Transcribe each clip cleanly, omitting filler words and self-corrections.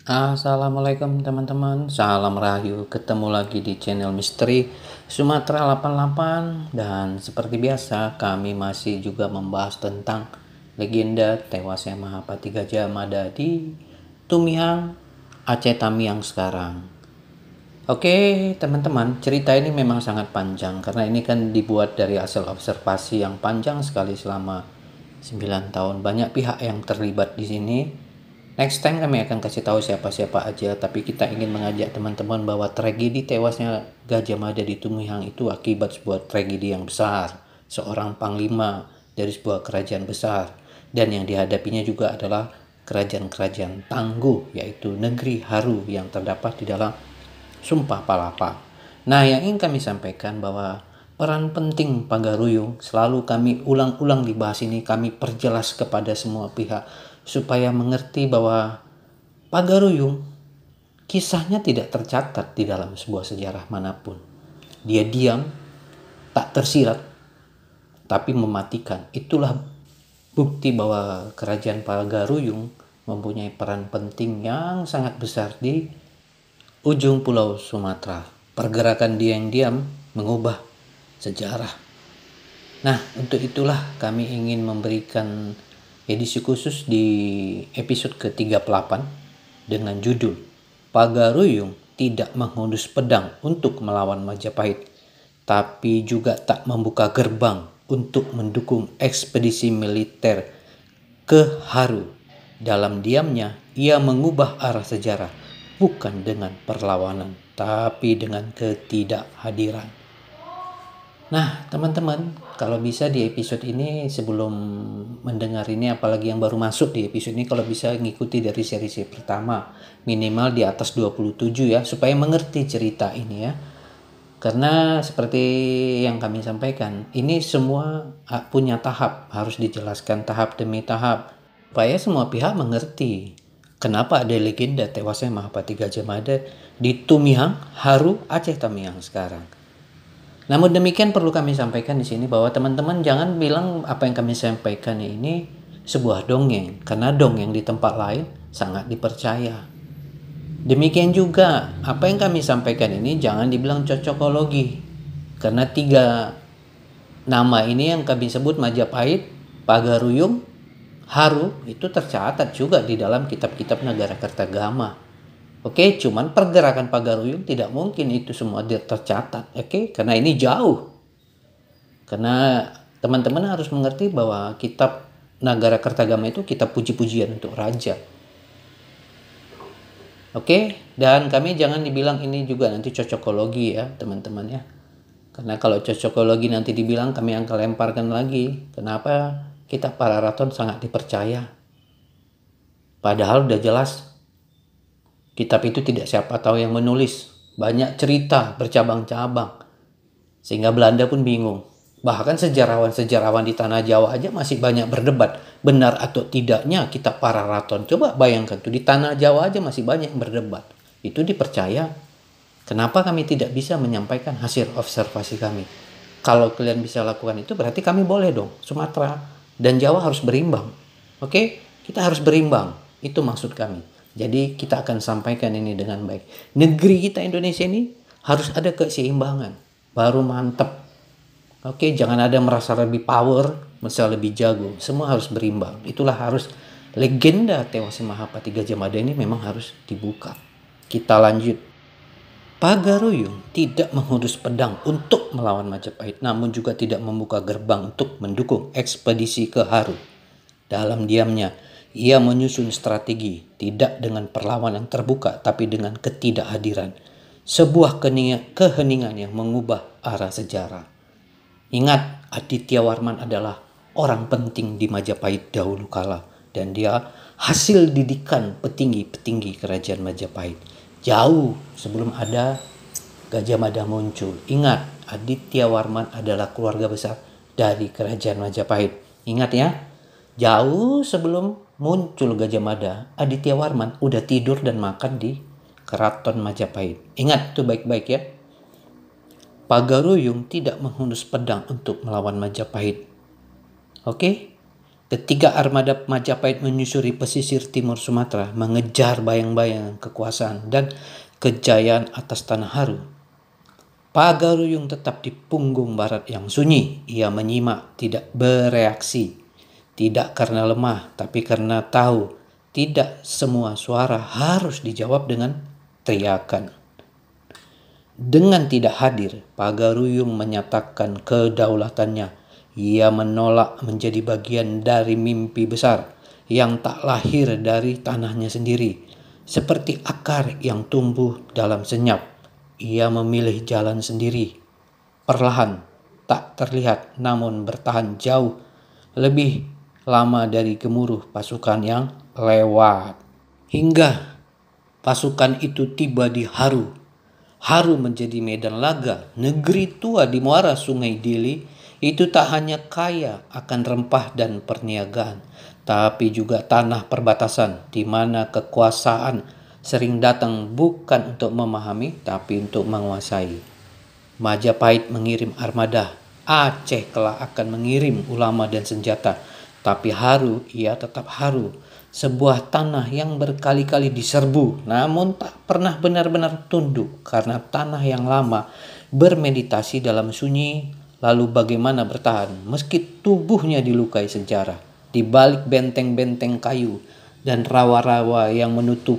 Assalamualaikum teman-teman, salam rahayu, ketemu lagi di channel Misteri Sumatera 88. Dan seperti biasa kami masih juga membahas tentang legenda tewasnya Mahapati Gajah Mada di Tumihang, Aceh Tamiang sekarang. Oke teman-teman, cerita ini memang sangat panjang karena ini kan dibuat dari hasil observasi yang panjang sekali selama 9 tahun. Banyak pihak yang terlibat di sini. Next time kami akan kasih tahu siapa-siapa aja, tapi kita ingin mengajak teman-teman bahwa tragedi tewasnya Gajah Mada di Tumihang itu akibat sebuah tragedi yang besar, seorang panglima dari sebuah kerajaan besar, dan yang dihadapinya juga adalah kerajaan-kerajaan tangguh, yaitu negeri Haru yang terdapat di dalam Sumpah Palapa. Nah, yang ingin kami sampaikan bahwa peran penting Pagaruyung selalu kami ulang-ulang dibahas ini, kami perjelas kepada semua pihak supaya mengerti bahwa Pagaruyung kisahnya tidak tercatat di dalam sebuah sejarah manapun. Dia diam, tak tersirat, tapi mematikan. Itulah bukti bahwa kerajaan Pagaruyung mempunyai peran penting yang sangat besar di ujung pulau Sumatera. Pergerakan dia yang diam mengubah sejarah. Nah, untuk itulah kami ingin memberikan edisi khusus di episode ke-38 dengan judul Pagaruyung tidak menghunus pedang untuk melawan Majapahit, tapi juga tak membuka gerbang untuk mendukung ekspedisi militer ke Haru. Dalam diamnya, ia mengubah arah sejarah, bukan dengan perlawanan, tapi dengan ketidakhadiran. Nah, teman-teman, kalau bisa di episode ini sebelum mendengar ini, apalagi yang baru masuk di episode ini, kalau bisa ngikuti dari seri pertama, minimal di atas 27 ya, supaya mengerti cerita ini ya. Karena seperti yang kami sampaikan, ini semua punya tahap, harus dijelaskan tahap demi tahap, supaya semua pihak mengerti kenapa ada legenda tewasnya Mahapati Gajah Mada di Tumihang, Haru, Aceh Tamiang sekarang. Namun demikian perlu kami sampaikan di sini bahwa teman-teman jangan bilang apa yang kami sampaikan ini sebuah dongeng, karena dongeng di tempat lain sangat dipercaya. Demikian juga apa yang kami sampaikan ini jangan dibilang cocokologi, karena 3 nama ini yang kami sebut Majapahit, Pagaruyung, Haru itu tercatat juga di dalam kitab-kitab negara Kertagama. Oke, cuman pergerakan Pagaruyung tidak mungkin itu semua tercatat. Oke, karena ini jauh. Karena teman-teman harus mengerti bahwa kitab Nagara Kertagama itu kitab puji-pujian untuk raja. Oke, dan kami jangan dibilang ini juga nanti cocokologi ya, teman-teman ya. Karena kalau cocokologi nanti dibilang kami akan lemparkan lagi. Kenapa kitab Pararaton sangat dipercaya? Padahal udah jelas kitab itu tidak siapa tahu yang menulis. Banyak cerita bercabang-cabang. Sehingga Belanda pun bingung. Bahkan sejarawan-sejarawan di tanah Jawa aja masih banyak berdebat. Benar atau tidaknya kitab Pararaton. Coba bayangkan tuh, di tanah Jawa aja masih banyak yang berdebat. Itu dipercaya. Kenapa kami tidak bisa menyampaikan hasil observasi kami? Kalau kalian bisa lakukan itu berarti kami boleh dong. Sumatera dan Jawa harus berimbang. Oke? Kita harus berimbang. Itu maksud kami. Jadi kita akan sampaikan ini dengan baik. Negeri kita Indonesia ini harus ada keseimbangan. Baru mantap. Oke, jangan ada merasa lebih power, merasa lebih jago. Semua harus berimbang. Itulah harus legenda tewasnya Mahapati Gajah Mada ini memang harus dibuka. Kita lanjut. Pagaruyung tidak menghunus pedang untuk melawan Majapahit, namun juga tidak membuka gerbang untuk mendukung ekspedisi ke Haru. Dalam diamnya, ia menyusun strategi, tidak dengan perlawanan terbuka, tapi dengan ketidakhadiran. Sebuah keheningan yang mengubah arah sejarah. Ingat, Aditya Warman adalah orang penting di Majapahit dahulu kala. Dan dia hasil didikan petinggi-petinggi kerajaan Majapahit. Jauh sebelum ada Gajah Mada muncul. Ingat, Aditya Warman adalah keluarga besar dari kerajaan Majapahit. Ingat ya, jauh sebelum muncul Gajah Mada, Aditya Warman udah tidur dan makan di keraton Majapahit. Ingat tuh baik-baik ya. Pagaruyung tidak menghunus pedang untuk melawan Majapahit. Oke? Ketika armada Majapahit menyusuri pesisir timur Sumatera, mengejar bayang-bayang kekuasaan dan kejayaan atas tanah Haru, Pagaruyung tetap di punggung barat yang sunyi. Ia menyimak, tidak bereaksi. Tidak karena lemah, tapi karena tahu tidak semua suara harus dijawab dengan teriakan. Dengan tidak hadir, Pagaruyung menyatakan kedaulatannya. Ia menolak menjadi bagian dari mimpi besar yang tak lahir dari tanahnya sendiri. Seperti akar yang tumbuh dalam senyap, ia memilih jalan sendiri. Perlahan, tak terlihat namun bertahan jauh lebih lama dari gemuruh pasukan yang lewat. Hingga pasukan itu tiba di Haru. Haru menjadi medan laga, negeri tua di muara Sungai Dili. Itu tak hanya kaya akan rempah dan perniagaan, tapi juga tanah perbatasan di mana kekuasaan sering datang bukan untuk memahami, tapi untuk menguasai. Majapahit mengirim armada, Aceh kelak akan mengirim ulama dan senjata, tapi Haru, ia tetap Haru. Sebuah tanah yang berkali-kali diserbu, namun tak pernah benar-benar tunduk karena tanah yang lama bermeditasi dalam sunyi. Lalu bagaimana bertahan meski tubuhnya dilukai sejarah? Di balik benteng-benteng kayu dan rawa-rawa yang menutup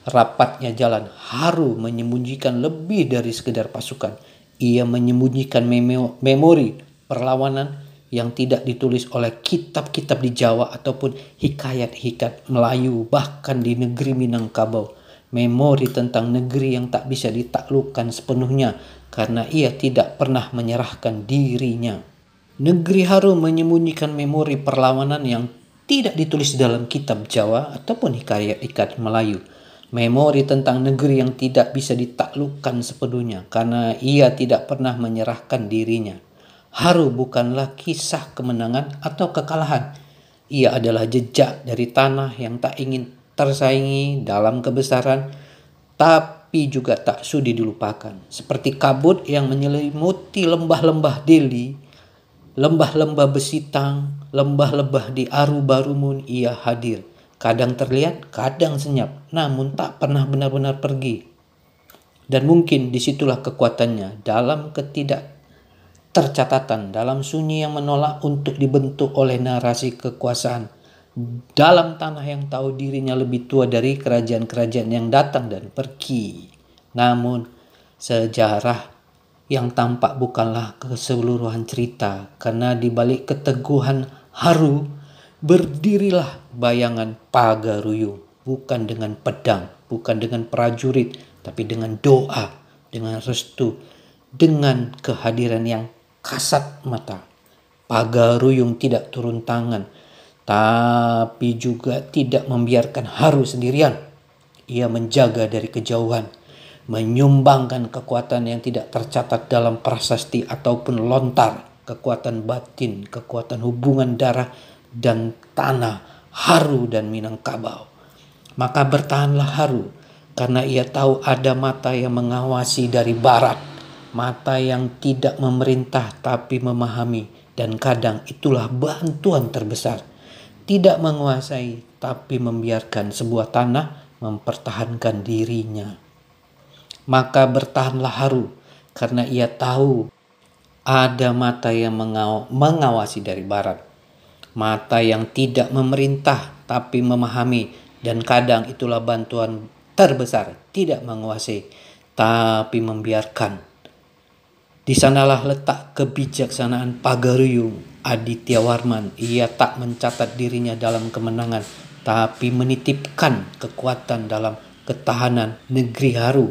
rapatnya jalan, Haru menyembunyikan lebih dari sekedar pasukan. Ia menyembunyikan memori perlawanan yang tidak ditulis oleh kitab-kitab di Jawa ataupun hikayat-hikayat Melayu, bahkan di negeri Minangkabau. Memori tentang negeri yang tak bisa ditaklukkan sepenuhnya karena ia tidak pernah menyerahkan dirinya. Negeri Haru menyembunyikan memori perlawanan yang tidak ditulis dalam kitab Jawa ataupun hikayat-hikayat Melayu. Memori tentang negeri yang tidak bisa ditaklukkan sepenuhnya karena ia tidak pernah menyerahkan dirinya. Haru bukanlah kisah kemenangan atau kekalahan. Ia adalah jejak dari tanah yang tak ingin tersaingi dalam kebesaran, tapi juga tak sudi dilupakan. Seperti kabut yang menyelimuti lembah-lembah Deli, lembah-lembah Besitang, lembah-lembah di Aru-Barumun, ia hadir. Kadang terlihat, kadang senyap, namun tak pernah benar-benar pergi. Dan mungkin disitulah kekuatannya dalam tercatatan, dalam sunyi yang menolak untuk dibentuk oleh narasi kekuasaan. Dalam tanah yang tahu dirinya lebih tua dari kerajaan-kerajaan yang datang dan pergi. Namun sejarah yang tampak bukanlah keseluruhan cerita, karena di balik keteguhan Haru berdirilah bayangan Pagaruyung, bukan dengan pedang, bukan dengan prajurit, tapi dengan doa, dengan restu, dengan kehadiran yang kasat mata. Pagaruyung tidak turun tangan, tapi juga tidak membiarkan Haru sendirian. Ia menjaga dari kejauhan, menyumbangkan kekuatan yang tidak tercatat dalam prasasti ataupun lontar, kekuatan batin, kekuatan hubungan darah dan tanah Haru dan Minangkabau. Maka bertahanlah Haru, karena ia tahu ada mata yang mengawasi dari barat, mata yang tidak memerintah tapi memahami, dan kadang itulah bantuan terbesar. Tidak menguasai, tapi membiarkan sebuah tanah mempertahankan dirinya. Maka bertahanlah Haru, karena ia tahu ada mata yang mengawasi dari barat. Mata yang tidak memerintah, tapi memahami, dan kadang itulah bantuan terbesar. Tidak menguasai, tapi membiarkan. Di sanalah letak kebijaksanaan Pagaruyung Aditya Warman. Ia tak mencatat dirinya dalam kemenangan, tapi menitipkan kekuatan dalam ketahanan negeri Haru.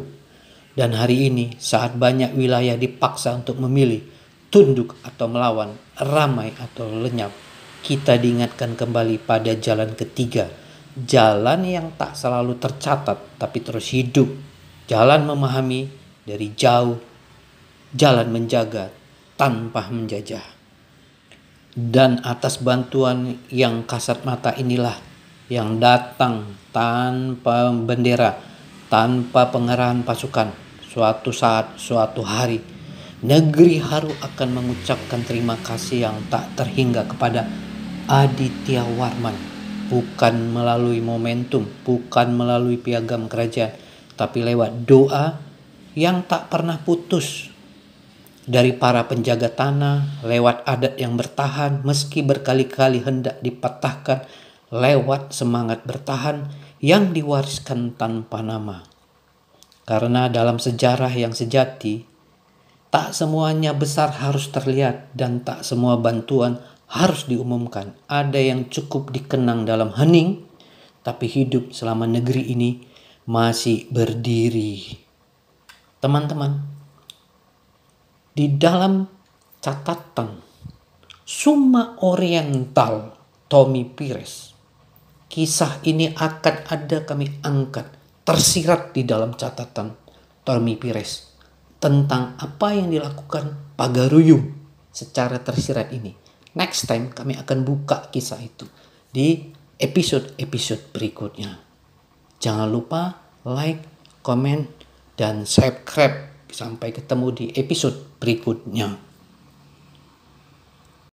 Dan hari ini saat banyak wilayah dipaksa untuk memilih tunduk atau melawan, ramai atau lenyap, kita diingatkan kembali pada jalan ketiga. Jalan yang tak selalu tercatat tapi terus hidup. Jalan memahami dari jauh, jalan menjaga tanpa menjajah. Dan atas bantuan yang kasat mata inilah yang datang tanpa bendera, tanpa pengerahan pasukan. Suatu saat, suatu hari, negeri Haru akan mengucapkan terima kasih yang tak terhingga kepada Aditya Warman, bukan melalui momentum, bukan melalui piagam kerajaan, tapi lewat doa yang tak pernah putus dari para penjaga tanah, lewat adat yang bertahan meski berkali-kali hendak dipatahkan, lewat semangat bertahan yang diwariskan tanpa nama. Karena dalam sejarah yang sejati, tak semuanya besar harus terlihat dan tak semua bantuan harus diumumkan. Ada yang cukup dikenang dalam hening, tapi hidup selama negeri ini masih berdiri. Teman-teman, di dalam catatan Summa Oriental Tommy Pires, kisah ini akan ada kami angkat tersirat di dalam catatan Tommy Pires tentang apa yang dilakukan Pagaruyung secara tersirat ini. Next time kami akan buka kisah itu di episode-episode berikutnya. Jangan lupa like, comment, dan subscribe. Sampai ketemu di episode berikutnya.